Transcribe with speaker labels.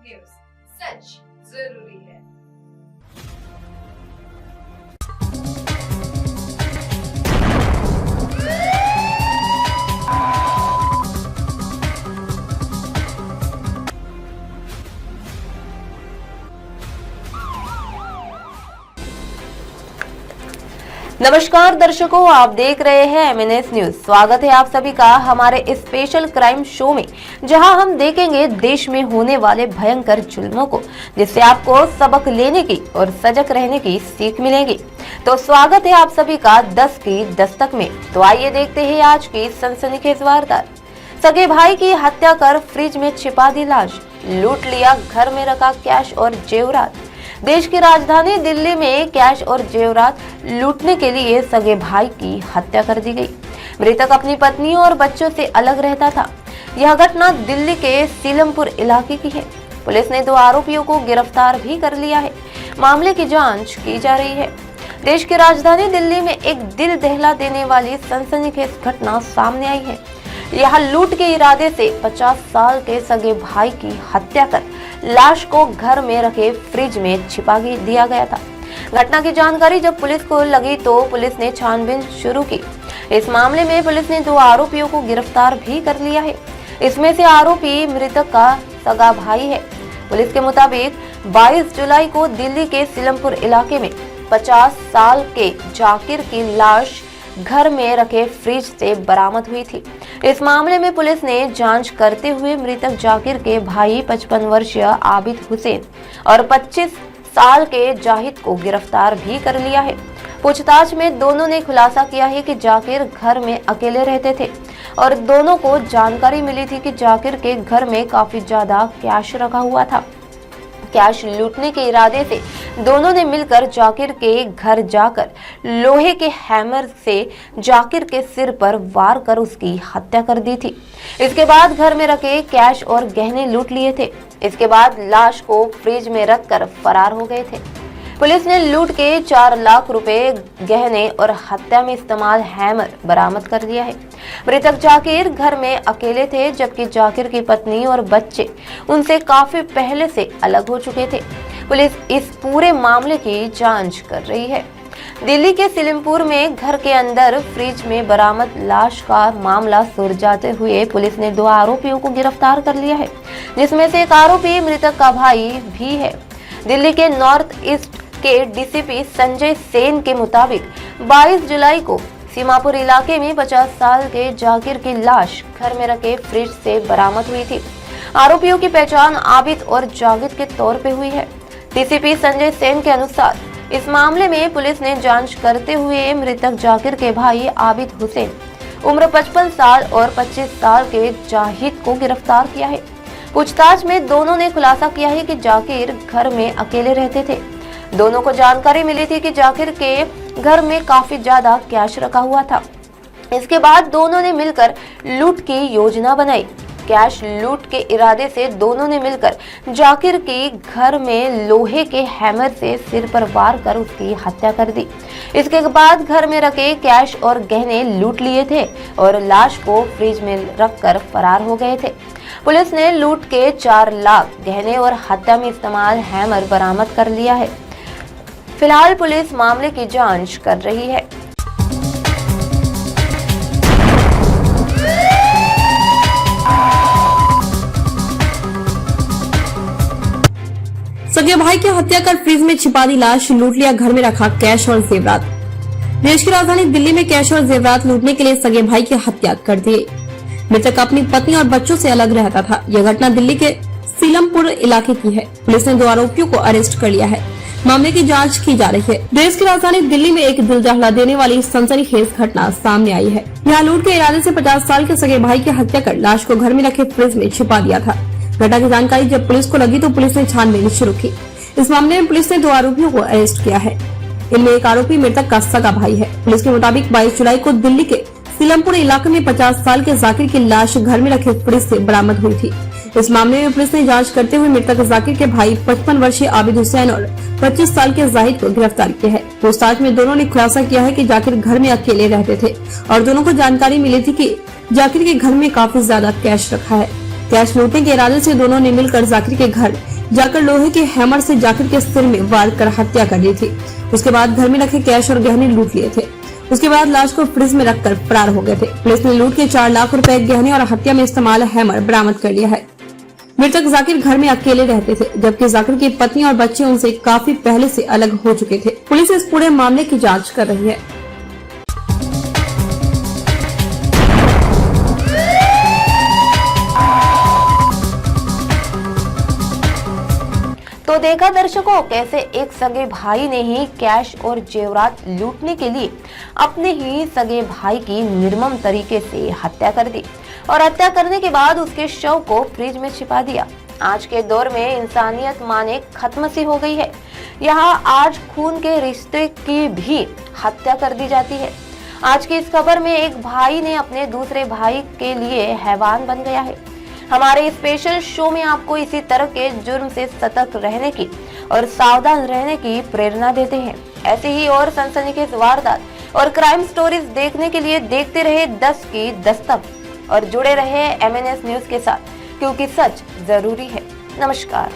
Speaker 1: News, सच जरूरी है।
Speaker 2: नमस्कार दर्शकों, आप देख रहे हैं MNS न्यूज। स्वागत है आप सभी का हमारे स्पेशल क्राइम शो में, जहां हम देखेंगे देश में होने वाले भयंकर जुल्मों को, जिससे आपको सबक लेने की और सजग रहने की सीख मिलेगी। तो स्वागत है आप सभी का 10 की दस्तक में। तो आइए देखते हैं आज की सनसनीखेज वारदात। सगे भाई की हत्या कर फ्रिज में छिपा दी लाश, लूट लिया घर में रखा कैश और जेवरात। देश की राजधानी दिल्ली में कैश और जेवरात लूटने के लिए सगे भाई की हत्या कर दी गई। मृतक अपनी पत्नी और बच्चों से अलग रहता था। यह घटना दिल्ली के सीलमपुर इलाके की है। पुलिस ने 2 आरोपियों को गिरफ्तार भी कर लिया है। मामले की जांच की जा रही है। देश की राजधानी दिल्ली में एक दिल दहला देने वाली सनसनीखेज घटना सामने आई है। यहाँ लूट के इरादे से 50 साल के सगे भाई की हत्या कर लाश को घर में रखे फ्रिज में छिपा दिया गया था। घटना की जानकारी जब पुलिस को लगी तो पुलिस ने छानबीन शुरू की। इस मामले में पुलिस ने 2 आरोपियों को गिरफ्तार भी कर लिया है। इसमें से आरोपी मृतक का सगा भाई है। पुलिस के मुताबिक 22 जुलाई को दिल्ली के सीलमपुर इलाके में 50 साल के जाकिर की लाश घर में रखे फ्रिज से बरामद हुई थी। इस मामले में पुलिस ने जांच करते हुए मृतक जाकिर के भाई 55 वर्षीय आबिद हुसैन और 25 साल के जाहिद को गिरफ्तार भी कर लिया है। पूछताछ में दोनों ने खुलासा किया है कि जाकिर घर में अकेले रहते थे और दोनों को जानकारी मिली थी कि जाकिर के घर में काफी ज्यादा कैश रखा हुआ था। कैश लूटने के इरादे से दोनों ने मिलकर जाकिर के घर जाकर लोहे के हैमर से जाकिर के सिर पर वार कर उसकी हत्या कर दी थी। इसके बाद घर में रखे कैश और गहने लूट लिए थे। इसके बाद लाश को फ्रिज में रखकर फरार हो गए थे। पुलिस ने लूट के 4 लाख रुपए गहने और हत्या में इस्तेमाल हैमर बरामद कर लिया है। मृतक जाकिर घर में अकेले थे, जबकि जाकिर की पत्नी और बच्चे उनसे काफी पहले से अलग हो चुके थे। पुलिस इस पूरे मामले की जांच कर रही है। दिल्ली के सीलमपुर में घर के अंदर फ्रिज में बरामद लाश का मामला सुलझाते हुए पुलिस ने 2 आरोपियों को गिरफ्तार कर लिया है, जिसमें से एक आरोपी मृतक का भाई भी है। दिल्ली के नॉर्थ ईस्ट के डीसीपी संजय सेन के मुताबिक 22 जुलाई को सीमापुर इलाके में 50 साल के जाकिर की लाश घर में रखे फ्रिज से बरामद हुई थी। आरोपियों की पहचान आबिद और जाकिर के तौर पे हुई है। डीसीपी संजय सेन के अनुसार इस मामले में पुलिस ने जांच करते हुए मृतक जाकिर के भाई आबिद हुसैन उम्र 55 साल और 25 साल के जाहिद को गिरफ्तार किया है। पूछताछ में दोनों ने खुलासा किया है कि जाकिर घर में अकेले रहते थे। दोनों को जानकारी मिली थी कि जाकिर के घर में काफी ज्यादा कैश रखा हुआ था। इसके बाद दोनों ने मिलकर लूट की योजना बनाई। कैश लूट के इरादे से दोनों ने मिलकर जाकिर की घर में लोहे के हैमर से सिर पर वार कर उसकी हत्या कर दी। इसके बाद घर में रखे कैश और गहने लूट लिए थे और लाश को फ्रिज में रखकर फरार हो गए थे। पुलिस ने लूट के 4 लाख गहने और हत्या में इस्तेमाल हैमर बरामद कर लिया है। फिलहाल पुलिस मामले की जांच कर रही है।
Speaker 3: सगे भाई की हत्या कर फ्रिज में छिपा दी लाश, लूट लिया घर में रखा कैश और जेवरात। देश की राजधानी दिल्ली में कैश और जेवरात लूटने के लिए सगे भाई की हत्या कर दी। मृतक अपनी पत्नी और बच्चों से अलग रहता था। यह घटना दिल्ली के सीलमपुर इलाके की है। पुलिस ने 2 आरोपियों को अरेस्ट कर लिया है। मामले की जांच की जा रही है। देश की राजधानी दिल्ली में एक दिल दहला देने वाली सनसनीखेज घटना सामने आई है। यहाँ लूट के इरादे से 50 साल के सगे भाई की हत्या कर लाश को घर में रखे फ्रिज में छिपा दिया था। घटना की जानकारी जब पुलिस को लगी तो पुलिस ने छानबीन शुरू की। इस मामले में पुलिस ने 2 आरोपियों को अरेस्ट किया है। इनमें एक आरोपी मृतक का सगा भाई है। पुलिस के मुताबिक 22 जुलाई को दिल्ली के सीलमपुर इलाके में 50 साल के जाकिर की लाश घर में रखे फ्रिज से बरामद हुई थी। इस मामले में पुलिस ने जांच करते हुए मृतक जाकिर के भाई 55 वर्षीय आबिद हुसैन और 25 साल के जाहिद को गिरफ्तार किया है। पूछताछ में दोनों ने खुलासा किया है कि जाकिर घर में अकेले रहते थे और दोनों को जानकारी मिली थी कि जाकिर के घर में काफी ज्यादा कैश रखा है। कैश लूटने के इरादे से दोनों ने मिलकर जाकिर के घर जाकर लोहे के हैमर से जाकिर के सिर में वार कर हत्या कर दी थी। उसके बाद घर में रखे कैश और गहने लूट लिए थे। उसके बाद लाश को फ्रिज में रखकर फरार हो गए थे। पुलिस ने लूट के 4 लाख रुपए गहने और हत्या में इस्तेमाल हैमर बरामद कर लिया है। मृतक जाकिर घर में अकेले रहते थे, जबकि जाकिर की पत्नी और बच्चे उनसे काफी पहले से अलग हो चुके थे। पुलिस इस पूरे मामले की जांच कर रही है।
Speaker 2: तो देखा दर्शकों, कैसे एक सगे भाई ने ही कैश और जेवरात लूटने के लिए अपने ही सगे भाई की निर्मम तरीके से हत्या कर दी और हत्या करने के बाद उसके शव को फ्रिज में छिपा दिया। आज के दौर में इंसानियत माने खत्म सी हो गई है। यहाँ आज खून के रिश्ते की भी हत्या कर दी जाती है। आज की इस खबर में एक भाई ने अपने दूसरे भाई के लिए हैवान बन गया है। हमारे स्पेशल शो में आपको इसी तरह के जुर्म से सतर्क रहने की और सावधान रहने की प्रेरणा देते हैं। ऐसे ही और सनसनीखेज वारदात और क्राइम स्टोरीज देखने के लिए देखते रहे 10 की दस्तक और जुड़े रहे MNS न्यूज के साथ, क्योंकि सच जरूरी है। नमस्कार।